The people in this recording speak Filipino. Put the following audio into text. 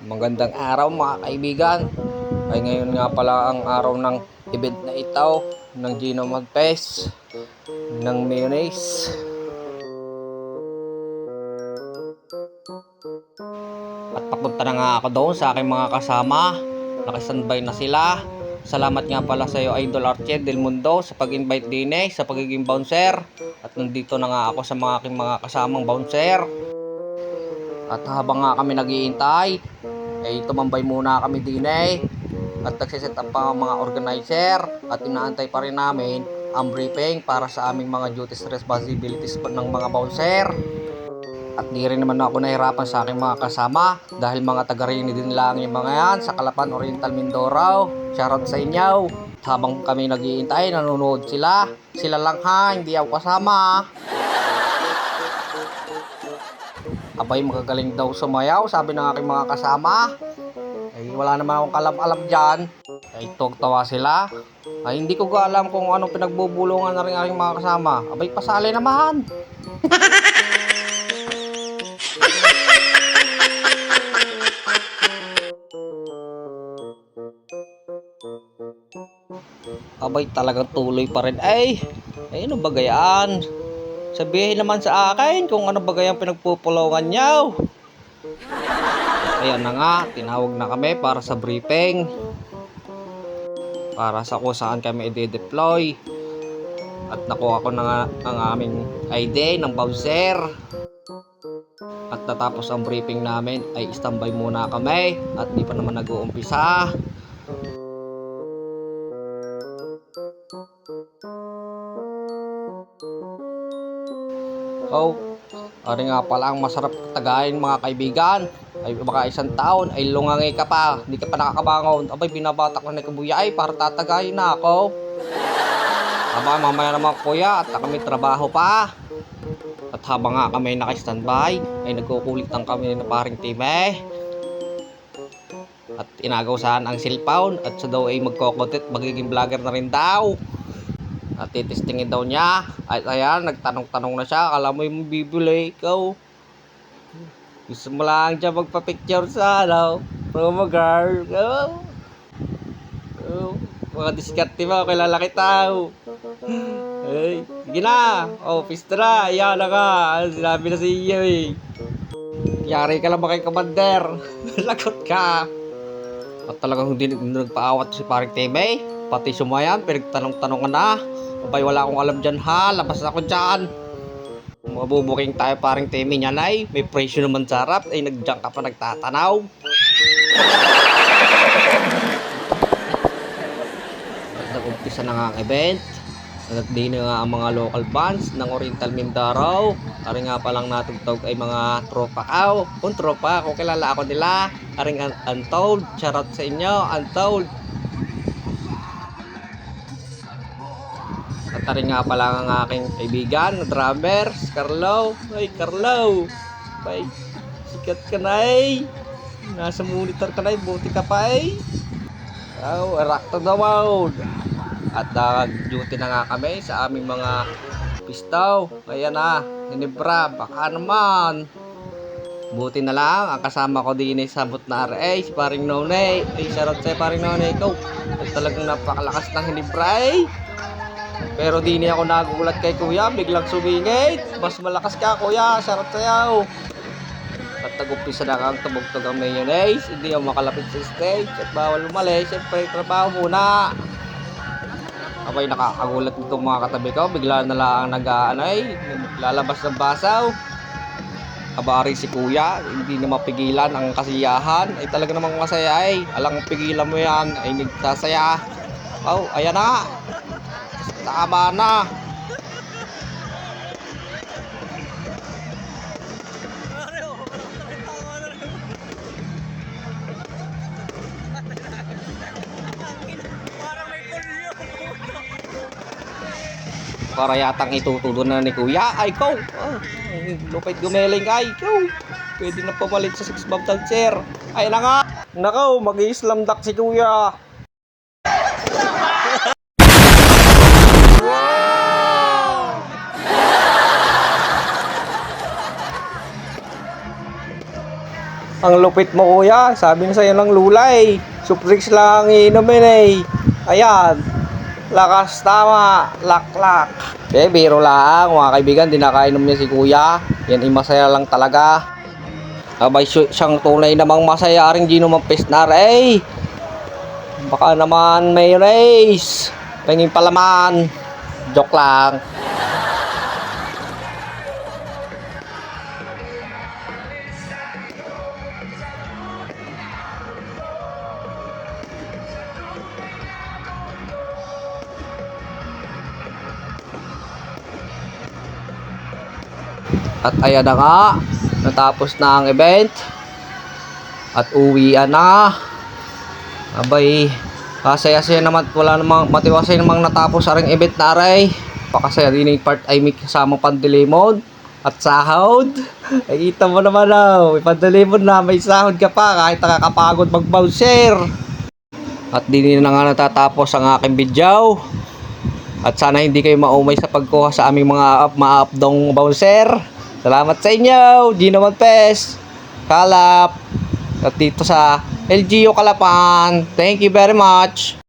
Magandang araw mga kaibigan. Ay ngayon nga pala ang araw ng event na ito ng Gino Montes ng mayonnaise. At papunta na nga ako doon sa aking mga kasama. Nakastandby na sila. Salamat nga pala sa iyo Idol Archie Del Mundo sa pag-invite din sa pagiging bouncer. At nandito na nga ako sa mga aking mga kasamang bouncer. At habang nga kami nag-iintay ay tumambay muna kami din at nagsiset up pa mga organizer at inaantay pa rin namin ang briefing para sa aming mga duties responsibilities ng mga bouncer. At di rin naman ako nahirapan sa aking mga kasama dahil mga taga-Rini din lang yung mga yan sa Calapan Oriental Mindoro. Shoutout sa inyo. Habang kami nag-iintay, nanonood sila. Sila lang ha, hindi ako kasama. Abay, magagaling daw sumayaw, sabi ng aking mga kasama. Ay, wala naman akong kalam-alam dyan. Ay, tawa sila. Ay, hindi ko alam kung anong pinagbubulungan na rin aking mga kasama. Abay, pasali naman. Abay, talagang tuloy pa rin. Ay, ano ba gayaan? Sabihin naman sa akin kung ano ba gayang pinagpupulungan nyo. Ayan na nga, tinawag na kami para sa briefing. Para sa kung saan kami i-deploy. At nakuha ko na nga ang aming ID ng bouncer. At natapos ang briefing namin ay standby muna kami. At di pa naman nag-uumpisa. Oh, ari nga pala ang masarap tagayin mga kaibigan. Ay baka isang taon ay lungangi ka pa, hindi ka pa nakakabangon. Abay binabatak na ni Kabuyay para tatagayin na ako. Aba mamaya naman kuya at kami trabaho pa. At habang nga kami naka-standby ay nagkukulitan kami ng paring time. At inagaw-saan ang cellphone at sa daw ay magkokontent, magiging vlogger na rin daw. At titestingin daw niya. At ayan, nagtanong-tanong na siya. Alam mo yung bibili ikaw. Gusto mo lang dyan magpa-picture sa promo girl. Mga diskarte mo, kilala kita. Ay, sige na. Pista na. Ayan na ka. Sinabi na sa iyo Yari ka lang ba kay Commander? Lagot ka. At talagang hindi nagpaawat si paring Teme. Pati sumayan, pinagtanong-tanong na. Abay, wala akong alam dyan ha. Labas ako dyan. Mabubuking tayo paring Temi niyan ay. May presyo naman sa harap. Ay, nagdiyan ka pa nagtatanaw. At nag-umpisa na nga ang event. Nagdini nga ang mga local bands ng Oriental Mindoro. Ari nga palang natugtog ay mga tropa kao. Kung tropa, kung kilala ako nila. Aring Untold. Shoutout sa inyo, Untold. At rin nga pala ang aking kaibigan na drummer, si Carlo. Ay, Carlo. Ay, sikat ka na Nasa monitor ka na buti ka pa rock to the world. At nag-duty na nga kami sa aming mga pistaw. Ayan na, Hinebra, baka naman. Buti na lang, ang kasama ko din sa sabot na RA, si paring Nonay. Ay, sarap sa'yo paring Nonay, ikaw. Ay, talagang napakalakas ng Hinebra Pero di niya ako nagugulat kay kuya, biglang sumingit. Mas malakas ka kuya, sarap sayaw. At nag-umpisa na kang tumugtog ang mayonnaise. Hindi ako makalapit sa stage at bawal umalis. Siyempre, trabaho muna. Abay, nakakagulat nitong mga katabi ko. Bigla na lang lalabas ng basaw. Abari si kuya, hindi na mapigilan ang kasiyahan. Ay talaga namang masaya Alang pigilan mo yan, ay nagsasaya. Ayan na. Tama na. Para yatang itutudo na ni kuya. Ay ko. Lupit gumeling ko. Pwede na pamalit sa 6 bomb dancer. Ay na nga. Nakaw, mag-i-slam dunk si kuya. Ang lupit mo kuya, sabi na sa'yo ng lulay. Suprix lang iinumin eh. Ayan. Lakas tama. Lak. Eh, biro lang. Mga kaibigan, dinakainom niya si kuya. Yan ay masaya lang talaga. Abay, siyang tunay namang masaya rin Gino Mampesnar eh. Baka naman may race. Pengin palaman. Joke lang. At ayan na nga, natapos na ang event. At uwian na. Abay, kasaya-saya naman, wala namang matiwasay namang natapos aring event na aray. Pakasaya din yung part ay may kasamang pandilimon at sahod. Ay kita mo naman daw, pandilimon na may sahod ka pa kahit nakakapagod mag-bouncer. At din na nga natatapos ang aking video. At sana hindi kayo maumay sa pagkuha sa aming mga ma-updong bouncer. Salamat sa inyo, Gino Mampes, Kalap, at dito sa LGU Kalapan. Thank you very much.